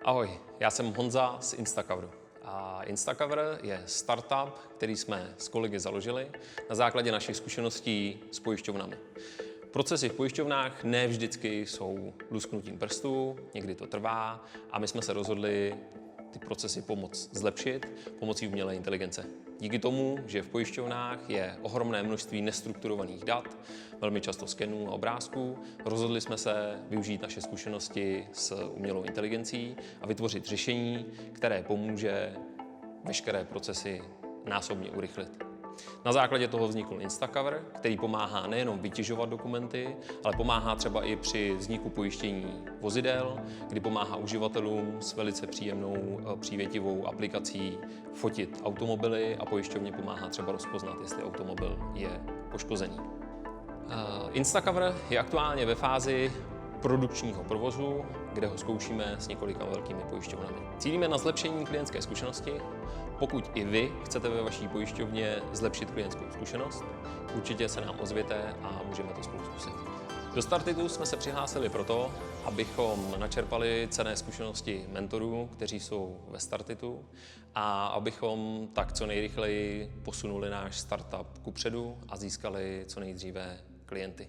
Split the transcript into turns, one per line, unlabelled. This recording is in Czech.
Ahoj, já jsem Honza z Instacoveru. A Instacover je startup, který jsme s kolegy založili na základě našich zkušeností s pojišťovnami. Procesy v pojišťovnách ne vždycky jsou lusknutím prstů, někdy to trvá a my jsme se rozhodli ty procesy pomoct zlepšit pomocí umělé inteligence. Díky tomu, že v pojišťovnách je ohromné množství nestrukturovaných dat, velmi často skenů a obrázků, rozhodli jsme se využít naše zkušenosti s umělou inteligencí a vytvořit řešení, které pomůže veškeré procesy násobně urychlit. Na základě toho vznikl Instacover, který pomáhá nejenom vytěžovat dokumenty, ale pomáhá třeba i při vzniku pojištění vozidel, kdy pomáhá uživatelům s velice příjemnou, přívětivou aplikací fotit automobily a pojišťovně pomáhá třeba rozpoznat, jestli automobil je poškozený. Instacover je aktuálně ve fázi produkčního provozu, kde ho zkoušíme s několika velkými pojišťovnami. Cílíme na zlepšení klientské zkušenosti. Pokud i vy chcete ve vaší pojišťovně zlepšit klientskou zkušenost, určitě se nám ozvěte a můžeme to spolu zkusit. Do Startitu jsme se přihlásili proto, abychom načerpali cenné zkušenosti mentorů, kteří jsou ve Startitu a abychom tak co nejrychleji posunuli náš startup kupředu a získali co nejdříve klienty.